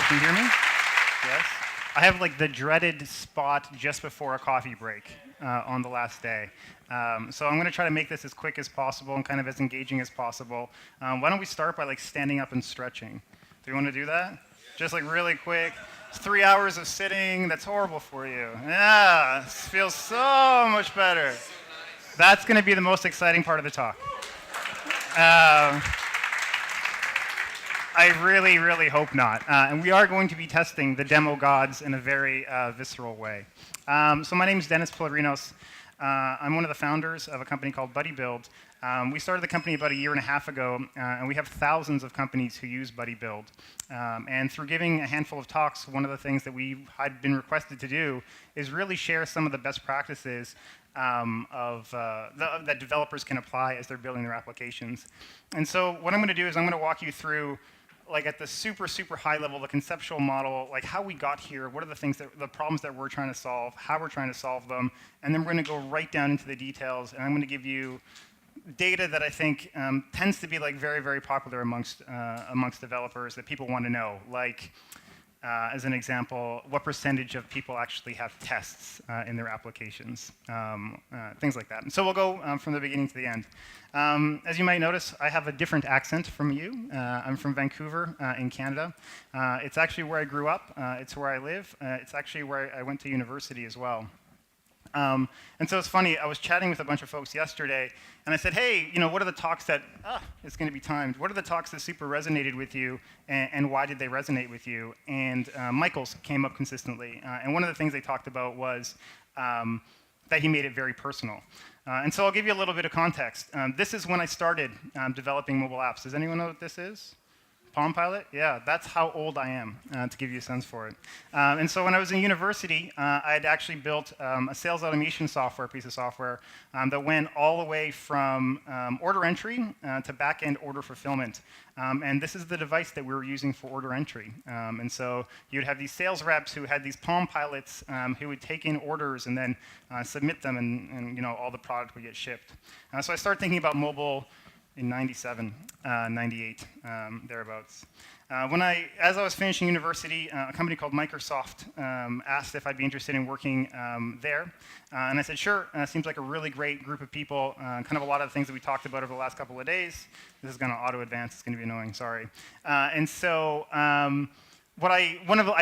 Can you hear me? Yes. I have like the dreaded spot just before a coffee break on the last day. So I'm going to try to make this as quick as possible and kind of as engaging as possible. Why don't we start by like standing up and stretching? Do you want to do that? Just like really quick. It's 3 hours of sitting. That's horrible for you. Yeah, it feels so much better. That's going to be the most exciting part of the talk. I really, really hope not. And we are going to be testing the demo gods in a very visceral way. So my name is Dennis Pilarinos. I'm one of the founders of a company called Buddybuild. We started the company about 1.5 years ago, and we have thousands of companies who use Buddybuild. And through giving a handful of talks, one of the things that we had been requested to do is really share some of the best practices that developers can apply as they're building their applications. And so what I'm going to do is I'm going to walk you through, like at the super, super high level, the conceptual model, like how we got here, what are the problems that we're trying to solve, how we're trying to solve them, and then we're going to go right down into the details, and I'm going to give you data that I think tends to be like very, very popular amongst developers that people want to know, like as an example, what percentage of people actually have tests in their applications, things like that. And so we'll go from the beginning to the end. As you might notice, I have a different accent from you. I'm from Vancouver in Canada. It's actually where I grew up. It's where I live. It's actually where I went to university as well. And so it's funny, I was chatting with a bunch of folks yesterday, and I said, hey, what are the talks that, it's going to be timed, what are the talks that super resonated with you, and why did they resonate with you? And Michael's came up consistently, and one of the things they talked about was that he made it very personal. And so I'll give you a little bit of context. This is when I started developing mobile apps. Does anyone know what this is? Palm Pilot? Yeah, that's how old I am, to give you a sense for it. And so when I was in university, I had actually built a sales automation piece of software that went all the way from order entry to back-end order fulfillment. And this is the device that we were using for order entry. And so you'd have these sales reps who had these Palm Pilots who would take in orders and then submit them, and all the product would get shipped. So I started thinking about mobile in 97, 98, thereabouts. As I was finishing university, a company called Microsoft asked if I'd be interested in working there. And I said, sure, seems like a really great group of people, kind of a lot of the things that we talked about over the last couple of days. This is going to auto-advance, it's going to be annoying, sorry. And so I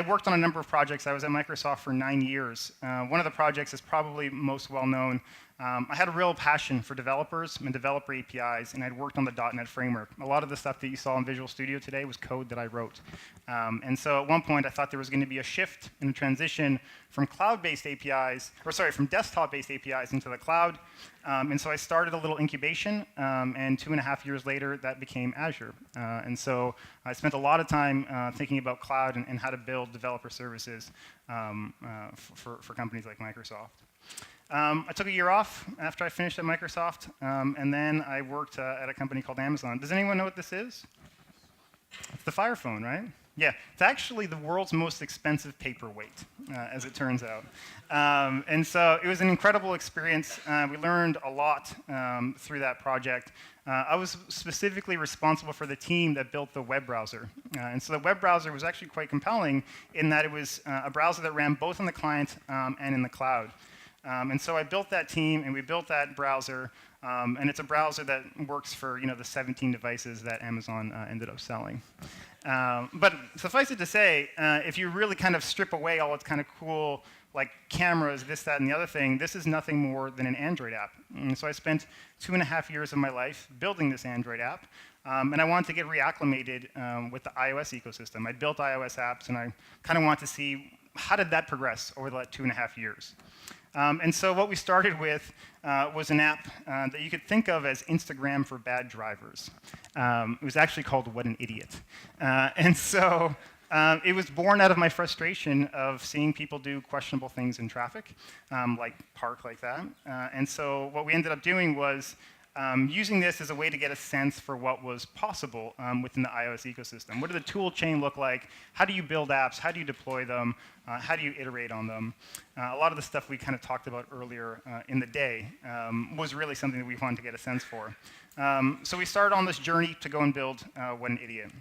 worked on a number of projects. I was at Microsoft for 9 years. One of the projects is probably most well-known. I had a real passion for developers and developer APIs, and I'd worked on the .NET framework. A lot of the stuff that you saw in Visual Studio today was code that I wrote. And so at one point, I thought there was going to be a shift and a transition from cloud-based APIs, from desktop-based APIs into the cloud. And so I started a little incubation, and 2.5 years later, that became Azure. And so I spent a lot of time thinking about cloud and how to build developer services for companies like Microsoft. I took a year off after I finished at Microsoft, and then I worked at a company called Amazon. Does anyone know what this is? It's the Fire Phone, right? Yeah, it's actually the world's most expensive paperweight, as it turns out. And so it was an incredible experience. We learned a lot through that project. I was specifically responsible for the team that built the web browser. And so the web browser was actually quite compelling in that it was a browser that ran both on the client and in the cloud. And so I built that team, and we built that browser, and it's a browser that works for the 17 devices that Amazon ended up selling. But suffice it to say, if you really kind of strip away all its kind of cool, like cameras, this, that, and the other thing, this is nothing more than an Android app. And so I spent 2.5 years of my life building this Android app, and I wanted to get reacclimated with the iOS ecosystem. I built iOS apps, and I kind of wanted to see how did that progress over the 2.5 years. And so what we started with was an app that you could think of as Instagram for bad drivers. It was actually called What an Idiot. And so it was born out of my frustration of seeing people do questionable things in traffic, like park like that. And so what we ended up doing was using this as a way to get a sense for what was possible within the iOS ecosystem. What did the tool chain look like? How do you build apps? How do you deploy them? How do you iterate on them? A lot of the stuff we kind of talked about earlier in the day was really something that we wanted to get a sense for. So we started on this journey to go and build What an Idiot.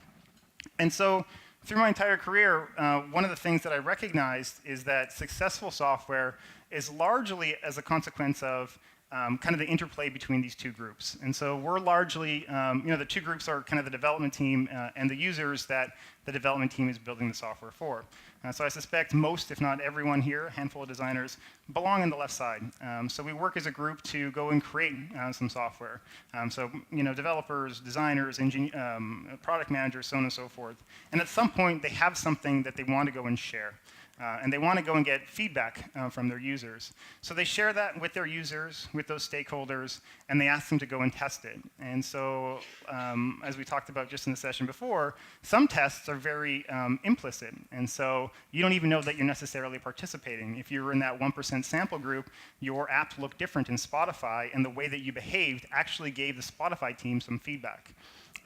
And so through my entire career, one of the things that I recognized is that successful software is largely as a consequence of kind of the interplay between these two groups. And so we're largely, the two groups are kind of the development team and the users that the development team is building the software for. So I suspect most, if not everyone here, a handful of designers, belong on the left side. So we work as a group to go and create some software. Developers, designers, product managers, so on and so forth. And at some point, they have something that they want to go and share. And they want to go and get feedback from their users. So they share that with their users, with those stakeholders, and they ask them to go and test it. And so, as we talked about just in the session before, some tests are very implicit. And so you don't even know that you're necessarily participating. If you were in that 1% sample group, your app looked different in Spotify, and the way that you behaved actually gave the Spotify team some feedback.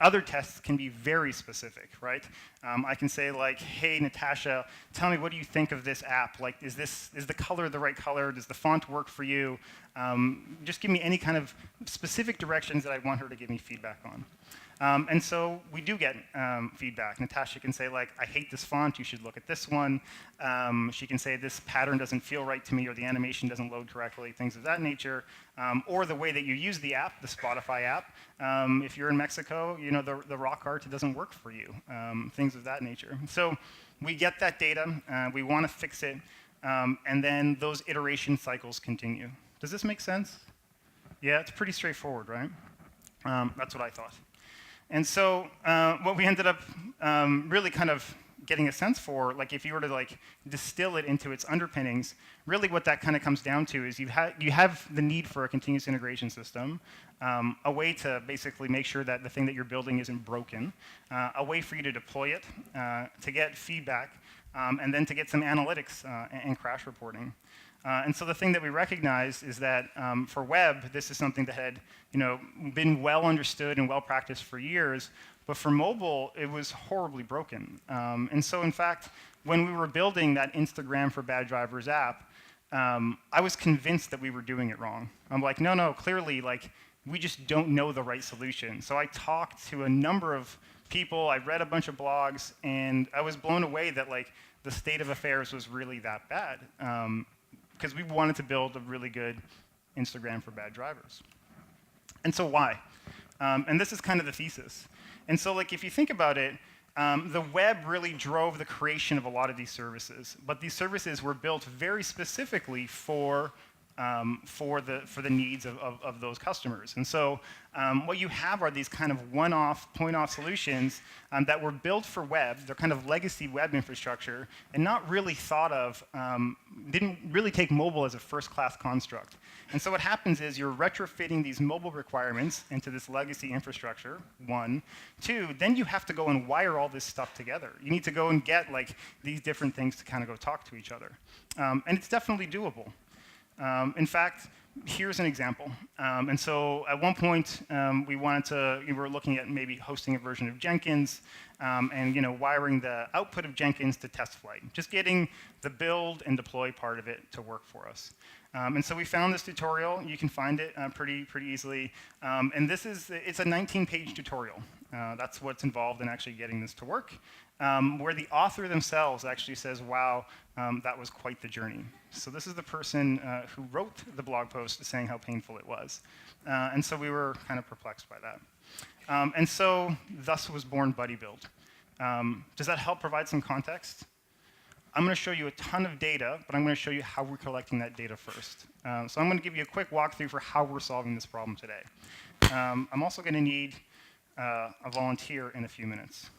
Other tests can be very specific, right? I can say like, hey, Natasha, tell me what do you think of this app? Like, is the color the right color? Does the font work for you? Just give me any kind of specific directions that I want her to give me feedback on. And so we do get feedback. Natasha can say like, I hate this font, you should look at this one. She can say this pattern doesn't feel right to me, or the animation doesn't load correctly, things of that nature. Or the way that you use the app, the Spotify app. If you're in Mexico, the rock art doesn't work for you, things of that nature. So we get that data, we want to fix it, and then those iteration cycles continue. Does this make sense? Yeah, it's pretty straightforward, right? That's what I thought. And so what we ended up really kind of getting a sense for, like if you were to like distill it into its underpinnings, really what that kind of comes down to is you have the need for a continuous integration system, a way to basically make sure that the thing that you're building isn't broken, a way for you to deploy it, to get feedback, and then to get some analytics and crash reporting. And so the thing that we recognized is that for web, this is something that had been well understood and well practiced for years, but for mobile, it was horribly broken. And so in fact, when we were building that Instagram for Bad Drivers app, I was convinced that we were doing it wrong. I'm like, no, clearly, like, we just don't know the right solution. So I talked to a number of people, I read a bunch of blogs, and I was blown away that like the state of affairs was really that bad. Because we wanted to build a really good Instagram for bad drivers. And so why? And this is kind of the thesis. And so like if you think about it, the web really drove the creation of a lot of these services. But these services were built very specifically for the needs of those customers. And so what you have are these kind of one-off, point-off solutions that were built for web. They're kind of legacy web infrastructure and not really thought of, didn't really take mobile as a first-class construct. And so what happens is you're retrofitting these mobile requirements into this legacy infrastructure, one. Two, then you have to go and wire all this stuff together. You need to go and get like these different things to kind of go talk to each other. And it's definitely doable. In fact, here's an example. And so at one point, we were looking at maybe hosting a version of Jenkins and wiring the output of Jenkins to test flight, just getting the build and deploy part of it to work for us. And so we found this tutorial. You can find it pretty easily. And it's a 19-page tutorial. That's what's involved in actually getting this to work, where the author themselves actually says, wow, that was quite the journey. So this is the person who wrote the blog post saying how painful it was. And so we were kind of perplexed by that. And so thus was born Buddybuild. Does that help provide some context? I'm going to show you a ton of data, but I'm going to show you how we're collecting that data first. So I'm going to give you a quick walkthrough for how we're solving this problem today. I'm also going to need a volunteer in a few minutes.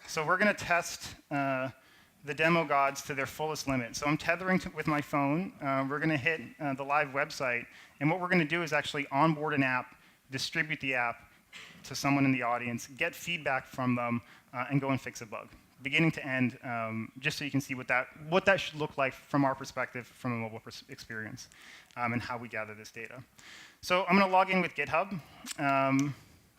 So we're going to test the demo gods to their fullest limit. So I'm tethering with my phone. We're going to hit the live website. And what we're going to do is actually onboard an app, distribute the app to someone in the audience, get feedback from them, and go and fix a bug, beginning to end, just so you can see what that should look like from our perspective, from a mobile experience, and how we gather this data. So I'm going to log in with GitHub.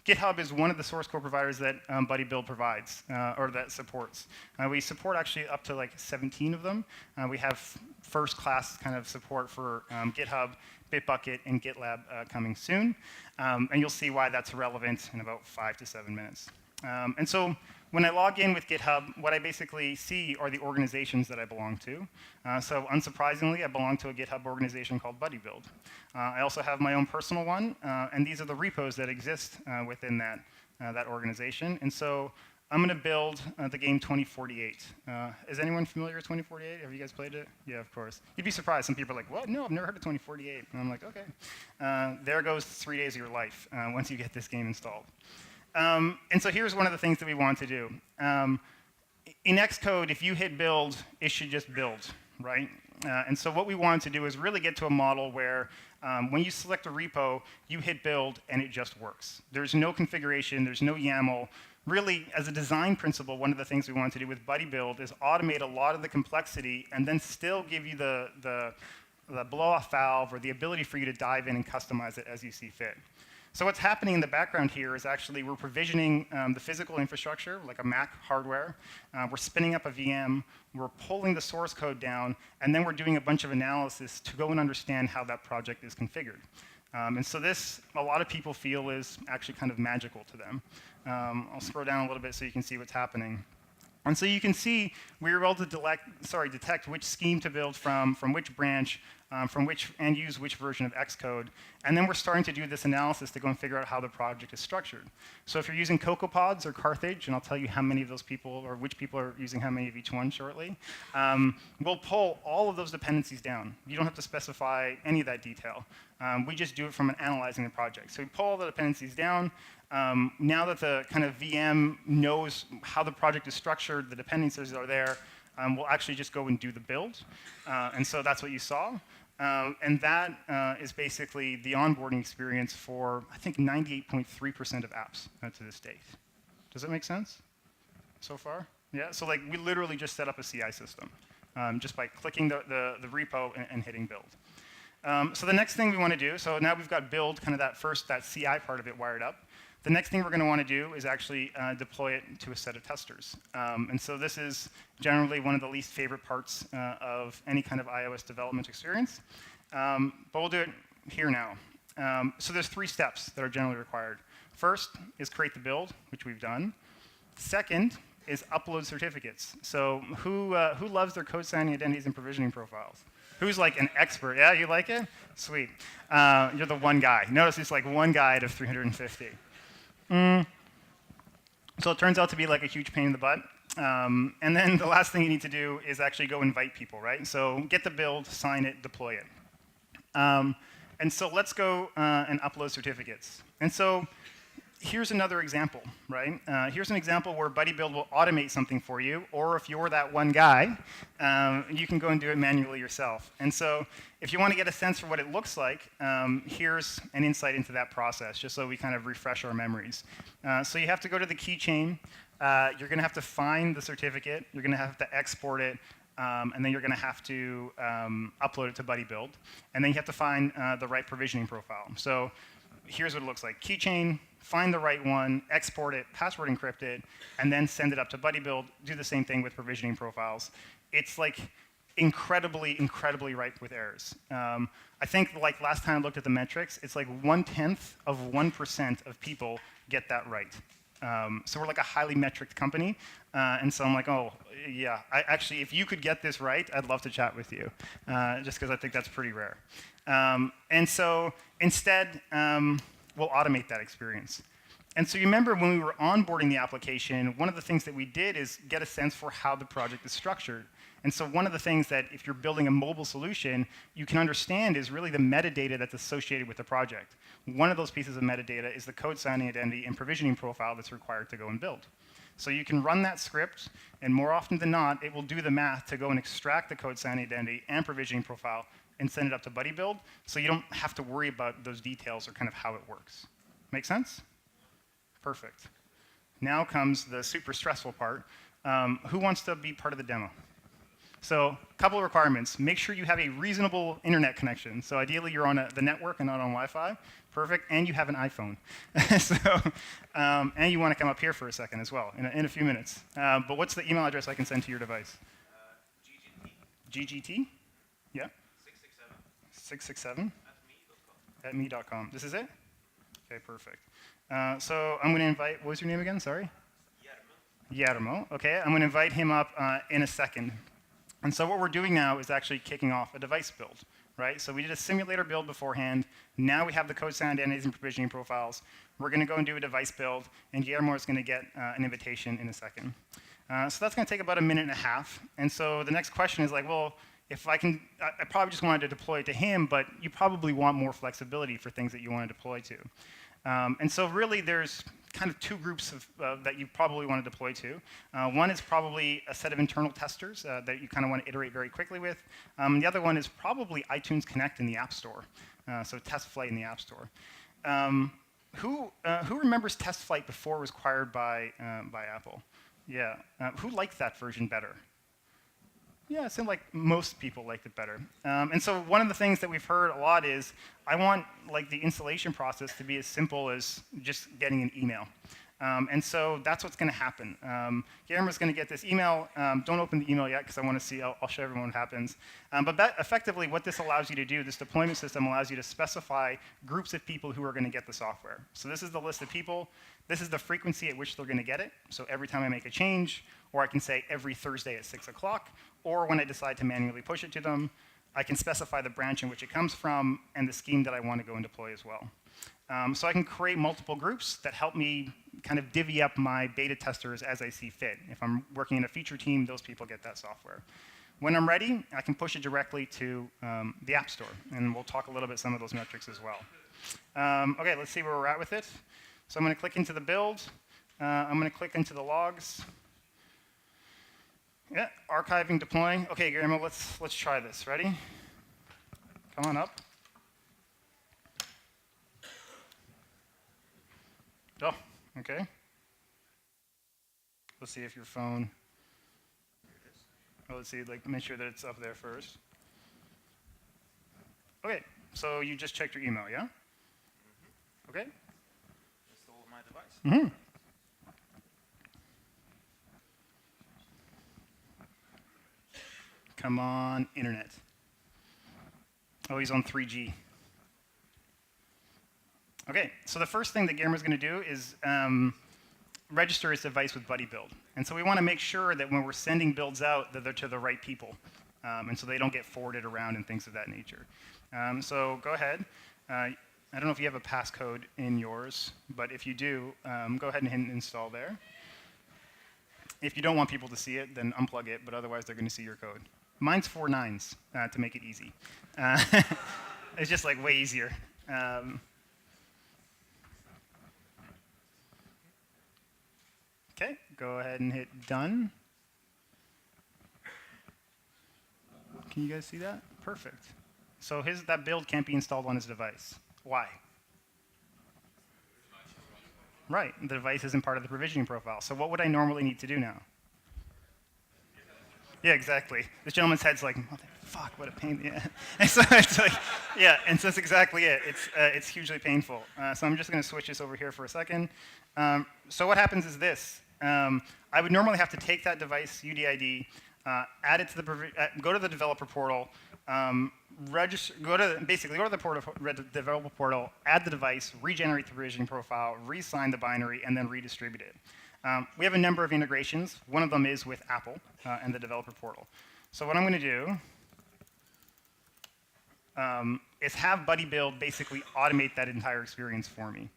GitHub is one of the source code providers that Buddybuild provides, or that supports. We support actually up to like 17 of them. We have first-class kind of support for GitHub, Bitbucket, and GitLab coming soon. And you'll see why that's relevant in about 5 to 7 minutes. And so when I log in with GitHub, what I basically see are the organizations that I belong to. So unsurprisingly, I belong to a GitHub organization called Buddybuild. I also have my own personal one, and these are the repos that exist within that organization. And so I'm going to build the game 2048. Is anyone familiar with 2048? Have you guys played it? Yeah, of course. You'd be surprised. Some people are like, what? No, I've never heard of 2048. And I'm like, okay. There goes 3 days of your life once you get this game installed. And so here's one of the things that we want to do. In Xcode, if you hit build, it should just build, right? And so what we want to do is really get to a model where when you select a repo, you hit build and it just works. There's no configuration, there's no YAML. Really, as a design principle, one of the things we want to do with Buddybuild is automate a lot of the complexity and then still give you the blow-off valve or the ability for you to dive in and customize it as you see fit. So what's happening in the background here is actually we're provisioning the physical infrastructure, like a Mac hardware. We're spinning up a VM. We're pulling the source code down. And then we're doing a bunch of analysis to go and understand how that project is configured. And so this, a lot of people feel, is actually kind of magical to them. I'll scroll down a little bit so you can see what's happening. And so you can see we were able to detect which scheme to build from which branch, and use which version of Xcode. And then we're starting to do this analysis to go and figure out how the project is structured. So if you're using CocoaPods or Carthage, and I'll tell you how many of those people, or which people are using how many of each one shortly, we'll pull all of those dependencies down. You don't have to specify any of that detail. We just do it from analyzing the project. So we pull all the dependencies down. Now that the kind of VM knows how the project is structured, the dependencies are there, we'll actually just go and do the build. And so that's what you saw. And that is basically the onboarding experience for, I think, 98.3% of apps to this date. Does that make sense so far? Yeah, so like we literally just set up a CI system just by clicking the repo and hitting build. So the next thing we want to do, so now we've got build, kind of that CI part of it wired up. The next thing we're going to want to do is actually deploy it to a set of testers. And so this is generally one of the least favorite parts of any kind of iOS development experience. But we'll do it here now. So there's 3 steps that are generally required. First is create the build, which we've done. Second is upload certificates. So who loves their code signing identities and provisioning profiles? Who's like an expert? Yeah, you like it? Sweet. You're the one guy. Notice it's like one guy out of 350. So it turns out to be like a huge pain in the butt. And then the last thing you need to do is actually go invite people, right? So get the build, sign it, deploy it. And so let's go and upload certificates. And so here's another example, right? Here's an example where Buddybuild will automate something for you, or if you're that one guy, you can go and do it manually yourself. And so if you want to get a sense for what it looks like, here's an insight into that process, just so we kind of refresh our memories. So you have to go to the keychain. You're going to have to find the certificate. You're going to have to export it. And then you're going to have to upload it to Buddybuild. And then you have to find the right provisioning profile. So here's what it looks like. Keychain, find the right one, export it, password encrypt it, and then send it up to Buddybuild. Do the same thing with provisioning profiles. It's like incredibly, incredibly ripe with errors. I think like last time I looked at the metrics, it's like 1/10 of 1% of people get that right. So we're like a highly metriced company. And so I'm like, oh, yeah, actually, if you could get this right, I'd love to chat with you, just because I think that's pretty rare. And so instead, we'll automate that experience. And so you remember when we were onboarding the application, one of the things that we did is get a sense for how the project is structured. And so one of the things that if you're building a mobile solution, you can understand is really the metadata that's associated with the project. One of those pieces of metadata is the code signing identity and provisioning profile that's required to go and build. So you can run that script, and more often than not, it will do the math to go and extract the code signing identity and provisioning profile and send it up to Buddybuild, so you don't have to worry about those details or kind of how it works. Make sense? Perfect. Now comes the super stressful part. Who wants to be part of the demo? So a couple of requirements. Make sure you have a reasonable internet connection. So ideally, you're on the network and not on Wi-Fi. Perfect. And you have an iPhone. And you want to come up here for a second as well in a few minutes. But what's the email address I can send to your device? GGT. GGT? Yeah. 667. At me.com. This is it? Okay, perfect. So I'm going to invite, what was your name again? Sorry? Guillermo. Okay, I'm going to invite him up in a second. And so what we're doing now is actually kicking off a device build, right? So we did a simulator build beforehand. Now we have the code sound identities and provisioning profiles. We're going to go and do a device build, and Guillermo is going to get an invitation in a second. So that's going to take about 1.5 minutes. And so the next question is like, well, if I can, I probably just wanted to deploy it to him, but you probably want more flexibility for things that you want to deploy to. And so really there's kind of two groups that you probably want to deploy to. One is probably a set of internal testers that you kind of want to iterate very quickly with. The other one is probably iTunes Connect in the App Store, so Test Flight in the App Store. Who remembers Test Flight before it was acquired by Apple? Yeah. Who liked that version better? Yeah, it seemed like most people liked it better. And so one of the things that we've heard a lot is, I want like the installation process to be as simple as just getting an email. And so that's what's going to happen. Guillermo's going to get this email. Don't open the email yet because I want to see, I'll show everyone what happens. But effectively what this allows you to do, this deployment system allows you to specify groups of people who are going to get the software. So this is the list of people. This is the frequency at which they're going to get it. So every time I make a change, or I can say every Thursday at 6 o'clock, or when I decide to manually push it to them, I can specify the branch in which it comes from and the scheme that I want to go and deploy as well. So I can create multiple groups that help me kind of divvy up my beta testers as I see fit. If I'm working in a feature team, those people get that software. When I'm ready, I can push it directly to the App Store, and we'll talk a little bit some of those metrics as well. Okay, let's see where we're at with it. So I'm going to click into the build. I'm going to click into the logs. Yeah, archiving, deploying. Okay, Guillermo, let's try this. Ready? Come on up. Oh, okay. Let's see if your phone. Oh, let's see. Like, make sure that it's up there first. Okay, so you just checked your email, yeah? Mm-hmm. Okay. Install my device. Mm-hmm. Come on, internet. Oh, he's on 3G. Okay, so the first thing that Guillermo's going to do is register his device with Buddybuild. And so we want to make sure that when we're sending builds out, that they're to the right people. And so they don't get forwarded around and things of that nature. So go ahead. I don't know if you have a passcode in yours, but if you do, go ahead and hit install there. If you don't want people to see it, then unplug it, but otherwise they're going to see your code. Mine's 4 nines to make it easy. It's just like way easier. Okay, go ahead and hit done. Can you guys see that? Perfect. So that build can't be installed on his device. Why? Right, the device isn't part of the provisioning profile. So what would I normally need to do now? Yeah, exactly. This gentleman's head's like, fuck, what a pain. Yeah. And so it's like, yeah, and so that's exactly it. It's hugely painful. So I'm just going to switch this over here for a second. So what happens is this. I would normally have to take that device UDID, add it to go to the developer portal, register, go to the developer portal, add the device, regenerate the provisioning profile, re-sign the binary, and then redistribute it. We have a number of integrations. One of them is with Apple and the developer portal. So what I'm going to do is have Buddybuild basically automate that entire experience for me.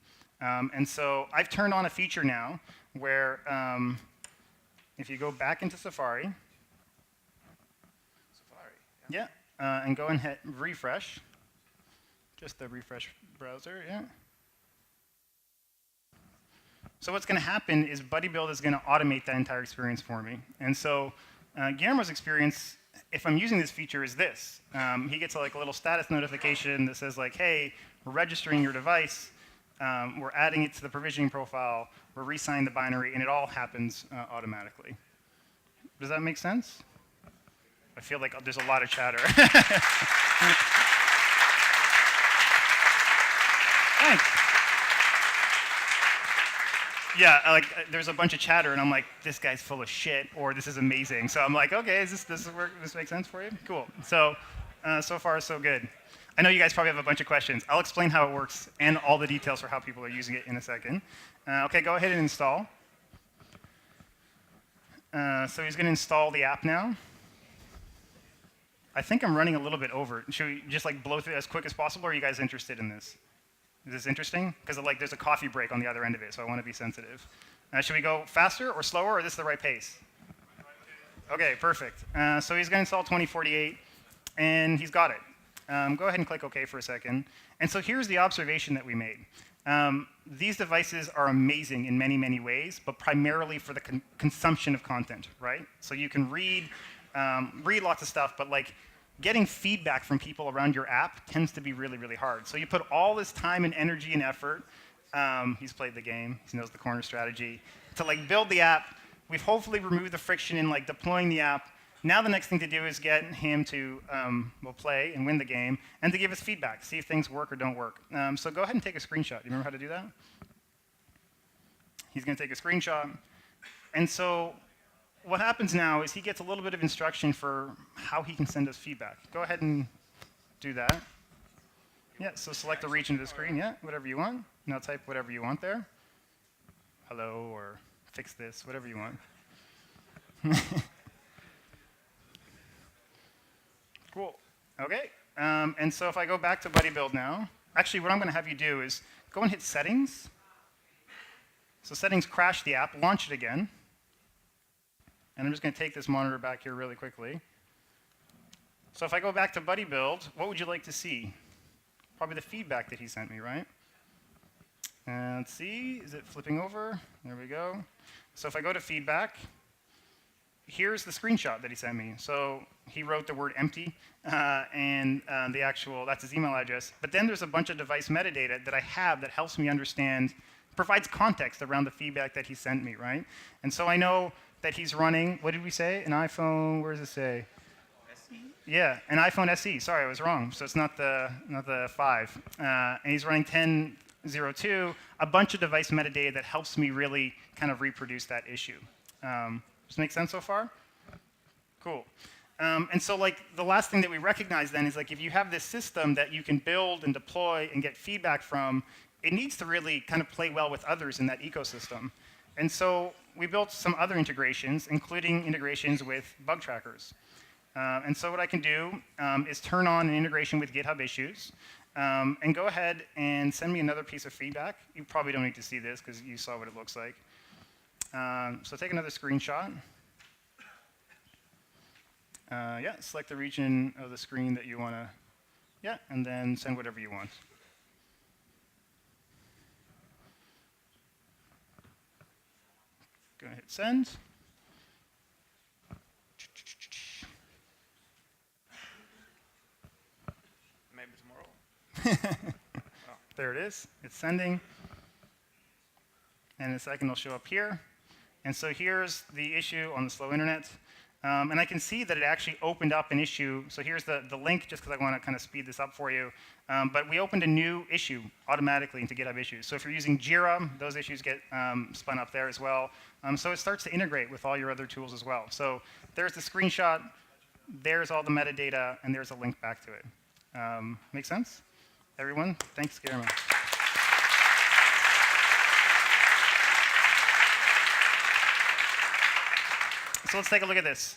And so I've turned on a feature now where if you go back into Safari, yeah, and go and hit refresh, just the refresh browser, yeah. So what's going to happen is Buddybuild is going to automate that entire experience for me. And so Guillermo's experience, if I'm using this feature, is this. He gets like a little status notification that says like, hey, we're registering your device, we're adding it to the provisioning profile, we're re-signing the binary, and it all happens automatically. Does that make sense? I feel like there's a lot of chatter. Thanks. Yeah, like there's a bunch of chatter, and I'm like, this guy's full of shit, or this is amazing. So I'm like, okay, this make sense for you? Cool. So, so far so good. I know you guys probably have a bunch of questions. I'll explain how it works and all the details for how people are using it in a second. Okay, go ahead and install. So he's going to install the app now. I think I'm running a little bit over. Should we just like blow through it as quick as possible, or are you guys interested in this? Is this interesting? Because like there's a coffee break on the other end of it, so I want to be sensitive. Should we go faster or slower, or is this the right pace? Okay, perfect. So he's going to install 2048, and he's got it. Go ahead and click OK for a second. And so here's the observation that we made. These devices are amazing in many, many ways, but primarily for the consumption of content, right? So you can read lots of stuff, but like getting feedback from people around your app tends to be really, really hard. So you put all this time and energy and effort. He's played the game. He knows the corner strategy to like build the app. We've hopefully removed the friction in like deploying the app. Now the next thing to do is get him to play and win the game, and to give us feedback, see if things work or don't work. So go ahead and take a screenshot. Do you remember how to do that? He's going to take a screenshot. And so what happens now is he gets a little bit of instruction for how he can send us feedback. Go ahead and do that. Yeah, so select the region of the screen, yeah, whatever you want. Now type whatever you want there. Hello, or fix this, whatever you want. Cool. Okay. And so if I go back to Buddybuild now, actually what I'm going to have you do is go and hit Settings. So Settings, crash the app, launch it again. And I'm just going to take this monitor back here really quickly. So if I go back to Buddybuild, what would you like to see? Probably the feedback that he sent me, right? And let's see, is it flipping over? There we go. So if I go to feedback, here's the screenshot that he sent me. So he wrote the word empty and the actual, that's his email address. But then there's a bunch of device metadata that I have that helps me understand, provides context around the feedback that he sent me, right? And so I know that he's running, what did we say? An iPhone, where does it say? SE. Yeah, an iPhone SE. Sorry, I was wrong. So it's not the 5. And he's running 10.02, a bunch of device metadata that helps me really kind of reproduce that issue. Does this make sense so far? Cool. And so like the last thing that we recognize then is like if you have this system that you can build and deploy and get feedback from, it needs to really kind of play well with others in that ecosystem. And so we built some other integrations, including integrations with bug trackers. And so what I can do is turn on an integration with GitHub issues and go ahead and send me another piece of feedback. You probably don't need to see this because you saw what it looks like. So take another screenshot. Yeah, select the region of the screen that you want to, yeah, and then send whatever you want. Go ahead, hit send. Maybe tomorrow. Oh, there it is. It's sending. And in a second, it'll show up here. And so here's the issue on the slow internet. And I can see that it actually opened up an issue. So here's the link, just because I want to kind of speed this up for you. But we opened a new issue automatically into GitHub issues. So if you're using Jira, those issues get spun up there as well. So it starts to integrate with all your other tools as well. So there's the screenshot, there's all the metadata, and there's a link back to it. Make sense? Everyone? Thanks, Guillermo. So let's take a look at this.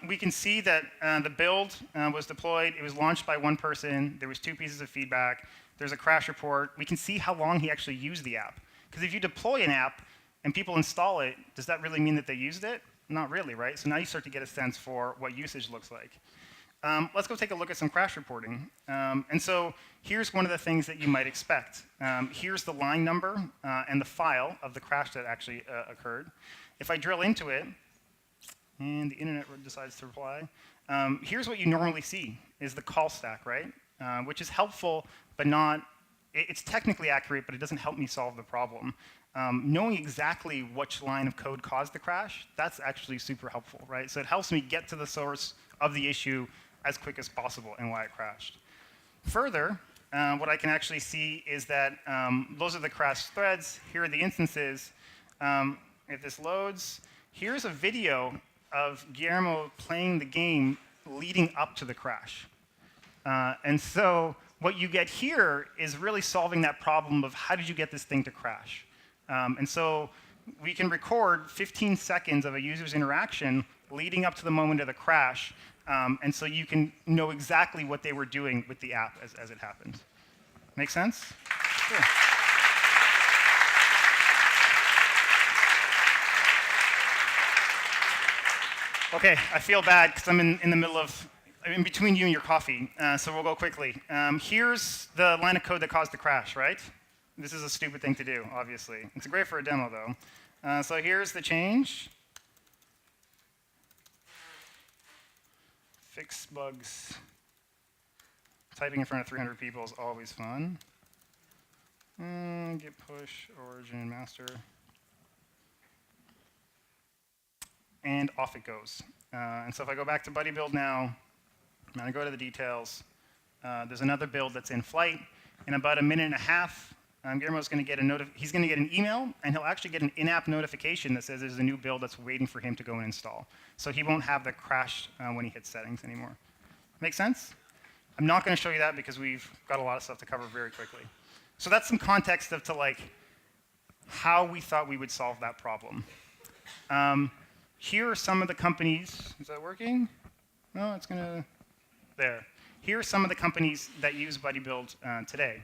We can see that the build was deployed. It was launched by one person. There was 2 pieces of feedback. There's a crash report. We can see how long he actually used the app. Because if you deploy an app and people install it, does that really mean that they used it? Not really, right? So now you start to get a sense for what usage looks like. Let's go take a look at some crash reporting. And so here's one of the things that you might expect. Here's the line number and the file of the crash that actually occurred. If I drill into it, and the internet decides to reply. Here's what you normally see, is the call stack, right? Which is helpful, but not, it's technically accurate, but it doesn't help me solve the problem. Knowing exactly which line of code caused the crash, that's actually super helpful, right? So it helps me get to the source of the issue as quick as possible and why it crashed. Further, what I can actually see is that those are the crash threads. Here are the instances. If this loads, here's a video of Guillermo playing the game leading up to the crash. And so what you get here is really solving that problem of how did you get this thing to crash? And so we can record 15 seconds of a user's interaction leading up to the moment of the crash, and so you can know exactly what they were doing with the app as it happened. Make sense? Cool. Okay, I feel bad because I'm in the middle of, in between you and your coffee, so we'll go quickly. Here's the line of code that caused the crash, right? This is a stupid thing to do, obviously. It's great for a demo, though. So here's the change. Fix bugs. Typing in front of 300 people is always fun. Git push, origin, master. And off it goes. And so if I go back to Buddybuild now, and I go to the details, there's another build that's in flight. In about a minute and a half, Guillermo's going to get he's going to get an email, and he'll actually get an in-app notification that says there's a new build that's waiting for him to go and install. So he won't have the crash when he hits settings anymore. Make sense? I'm not going to show you that because we've got a lot of stuff to cover very quickly. So that's some context of how we thought we would solve that problem. Here are some of the companies. Is that working? No, it's going to. There. Here are some of the companies that use Buddybuild today.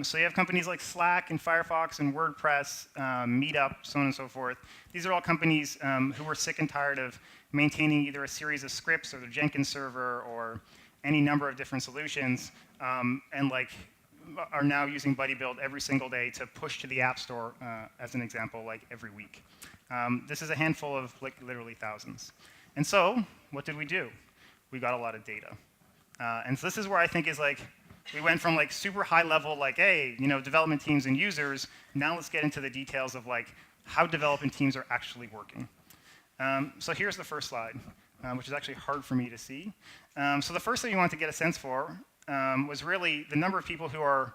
So you have companies like Slack and Firefox and WordPress, Meetup, so on and so forth. These are all companies who were sick and tired of maintaining either a series of scripts or their Jenkins server or any number of different solutions, and are now using Buddybuild every single day to push to the App Store, as an example, every week. This is a handful of literally thousands. And so what did we do? We got a lot of data. And so this is where I think is we went from super high level, hey, development teams and users. Now let's get into the details of how development teams are actually working. So here's the first slide, which is actually hard for me to see. So the first thing you want to get a sense for was really the number of people who are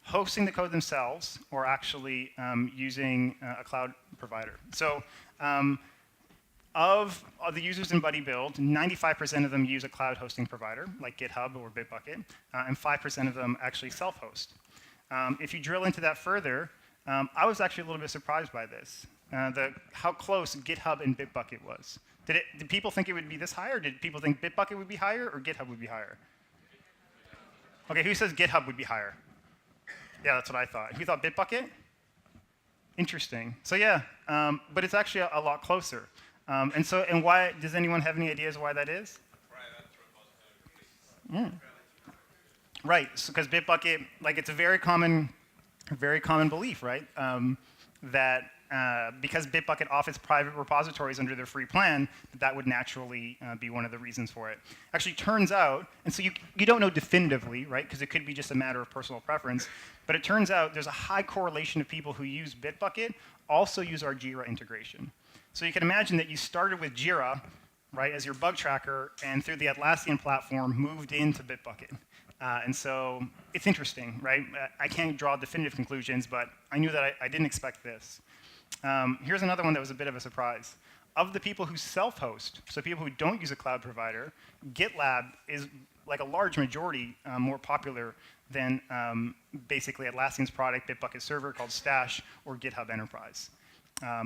hosting the code themselves or actually using a cloud provider. So of the users in Buddybuild, 95% of them use a cloud hosting provider like GitHub or Bitbucket, and 5% of them actually self-host. If you drill into that further, I was actually a little bit surprised by this, how close GitHub and Bitbucket was. Did people think it would be this high, or did people think Bitbucket would be higher or GitHub would be higher? Okay, who says GitHub would be higher? Yeah, that's what I thought. Who thought Bitbucket? Interesting. So yeah, but it's actually a lot closer. And why, does anyone have any ideas why that is? Right, because Bitbucket, it's a very common belief, right? That because Bitbucket offers private repositories under their free plan, that would naturally be one of the reasons for it. Actually, turns out, and so you don't know definitively, right? Because it could be just a matter of personal preference, but it turns out there's a high correlation of people who use Bitbucket also use our Jira integration. So you can imagine that you started with Jira, right, as your bug tracker, and through the Atlassian platform moved into Bitbucket. And so it's interesting, right? I can't draw definitive conclusions, but I knew that I didn't expect this. Here's another one that was a bit of a surprise. Of the people who self-host, so people who don't use a cloud provider, GitLab is a large majority more popular than basically Atlassian's product, Bitbucket Server, called Stash, or GitHub Enterprise.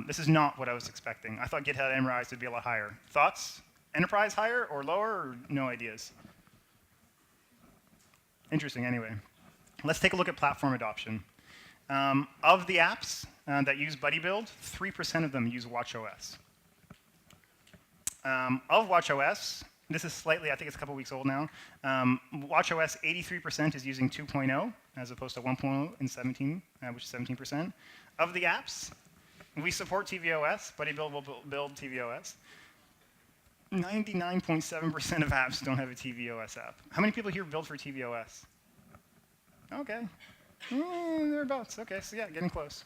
This is not what I was expecting. I thought GitHub Enterprise would be a lot higher. Thoughts? Enterprise higher or lower, or no ideas? Interesting, anyway. Let's take a look at platform adoption. Of the apps that use Buddybuild, 3% of them use watchOS. Of watchOS, this is slightly, I think it's a couple weeks old now, watchOS 83% is using 2.0 as opposed to 1.0 in 17, which is 17%. Of the apps, we support tvOS. Buddybuild will build tvOS. 99.7% of apps don't have a tvOS app. How many people here build for tvOS? Okay. Thereabouts. Okay, so yeah, getting close.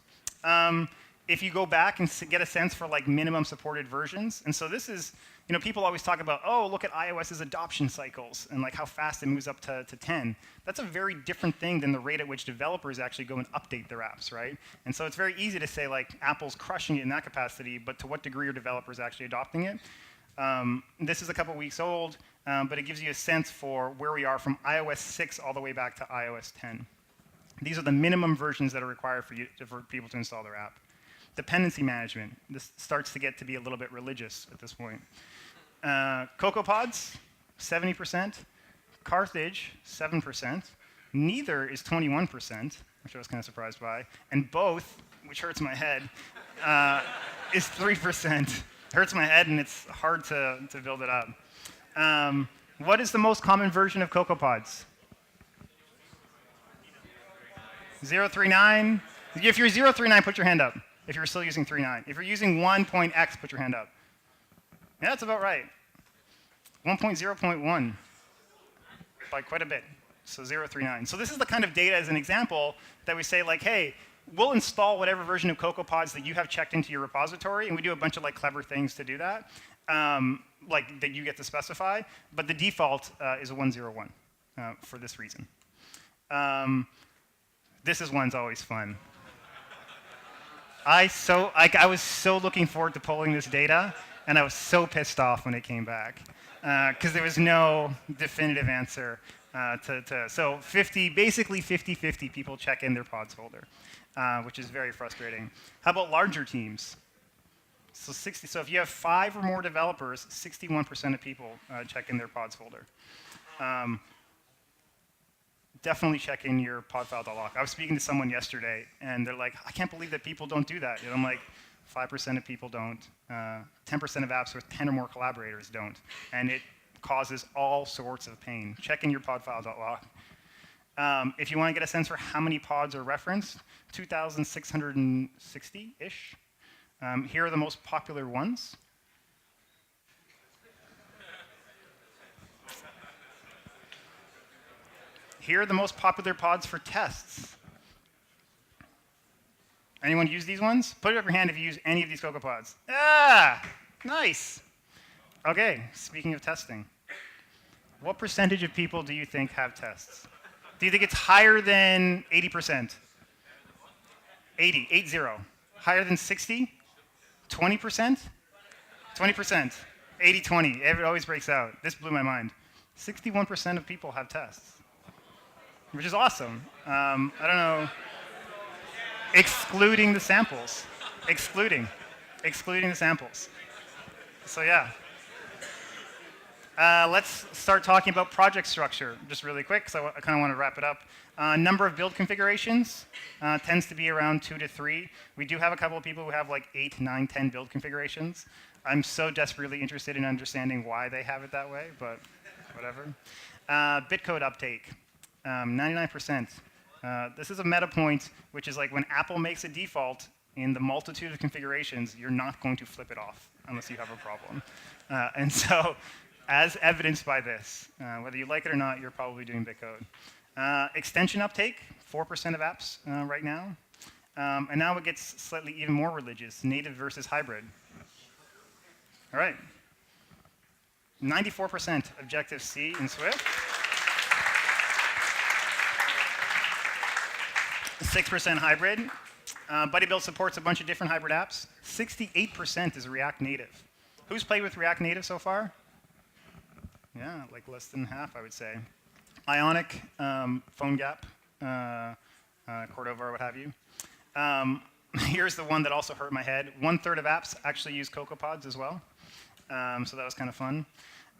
If you go back and get a sense for minimum supported versions, and so this is, people always talk about, oh, look at iOS's adoption cycles and how fast it moves up to 10. That's a very different thing than the rate at which developers actually go and update their apps, right? And so it's very easy to say Apple's crushing it in that capacity, but to what degree are developers actually adopting it? This is a couple weeks old, but it gives you a sense for where we are from iOS 6 all the way back to iOS 10. These are the minimum versions that are required for people to install their app. Dependency management. This starts to get to be a little bit religious at this point. CocoaPods, 70%. Carthage, 7%. Neither is 21%, which I was kind of surprised by. And both, which hurts my head, is 3%. Hurts my head, and it's hard to build it up. What is the most common version of CocoaPods? 0.39. If you're 0.39, put your hand up. If you're still using 3.9. If you're using 1.x, put your hand up. Yeah, that's about right. 1.0.1 by quite a bit. So 0.39. So this is the kind of data as an example that we say like, hey, we'll install whatever version of CocoaPods that you have checked into your repository, and we do a bunch of like clever things to do that, like that you get to specify. But the default is a 101 for this reason. This is one's always fun. I was so looking forward to pulling this data, and I was so pissed off when it came back because there was no definitive answer. So basically 50-50 people check in their pods folder, which is very frustrating. How about larger teams? So if you have 5 or more developers, 61% of people check in their pods folder. Definitely check in your podfile.log. I was speaking to someone yesterday, and they're like, I can't believe that people don't do that. And I'm like, 5% of people don't. 10% of apps with 10 or more collaborators don't. And it causes all sorts of pain. Check in your podfile.log. If you want to get a sense for how many pods are referenced, 2,660-ish. Here are the most popular ones. Here are the most popular pods for tests. Anyone use these ones? Put up your hand if you use any of these CocoaPods. Ah, nice. Okay, speaking of testing, what percentage of people do you think have tests? Do you think it's higher than 80%? 80. Higher than 60? 20%? 20%. 80-20. It always breaks out. This blew my mind. 61% of people have tests, which is awesome. I don't know. Excluding the samples. Excluding the samples. So yeah. Let's start talking about project structure just really quick, because I kind of want to wrap it up. Number of build configurations tends to be around 2 to 3. We do have a couple of people who have like 8, 9, 10 build configurations. I'm so desperately interested in understanding why they have it that way, but whatever. Bitcode uptake, 99%. This is a meta point, which is like when Apple makes a default in the multitude of configurations, you're not going to flip it off unless you have a problem. And so, as evidenced by this, whether you like it or not, you're probably doing Bitcode. Extension uptake, 4% of apps right now. And now it gets slightly even more religious, native versus hybrid. All right. 94% Objective-C in Swift. 6% hybrid. Buddybuild supports a bunch of different hybrid apps. 68% is React Native. Who's played with React Native so far? Yeah, like less than half, I would say. Ionic, PhoneGap, Cordova, or what have you. Here's the one that also hurt my head. 1/3 of apps actually use CocoaPods as well. So that was kind of fun.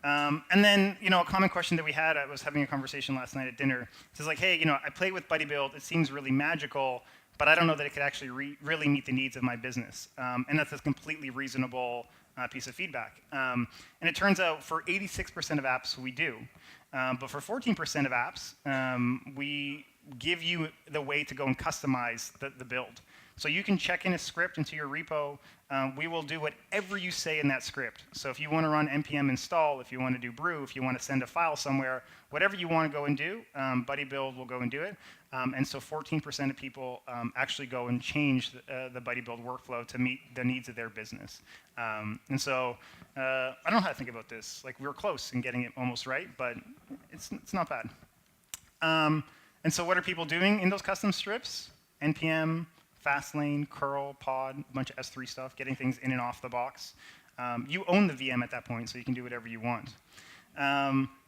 And then, a common question that we had, I was having a conversation last night at dinner. It's like, hey, I play with Buddybuild. It seems really magical, but I don't know that it could actually really meet the needs of my business. And that's a completely reasonable piece of feedback. And it turns out for 86% of apps, we do. But for 14% of apps, we give you the way to go and customize the build. So you can check in a script into your repo. We will do whatever you say in that script. So if you want to run npm install, if you want to do brew, if you want to send a file somewhere, whatever you want to go and do, Buddybuild will go and do it. And so 14% of people actually go and change the Buddybuild workflow to meet the needs of their business. And so I don't know how to think about this. Like, we're close in getting it almost right, but it's not bad. And so what are people doing in those custom strips? npm, Fastlane, curl, pod, a bunch of S3 stuff, getting things in and off the box. You own the VM at that point, so you can do whatever you want.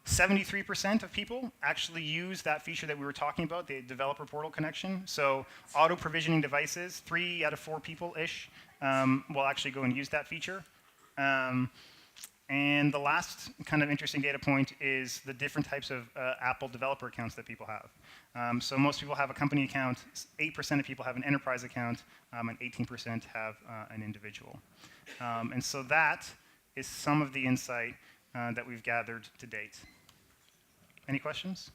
73% of people actually use that feature that we were talking about, the developer portal connection. So auto-provisioning devices, 3 out of 4 people-ish will actually go and use that feature. And the last kind of interesting data point is the different types of Apple developer accounts that people have. So most people have a company account, 8% of people have an enterprise account, and 18% have an individual. And so that is some of the insight that we've gathered to date. Any questions?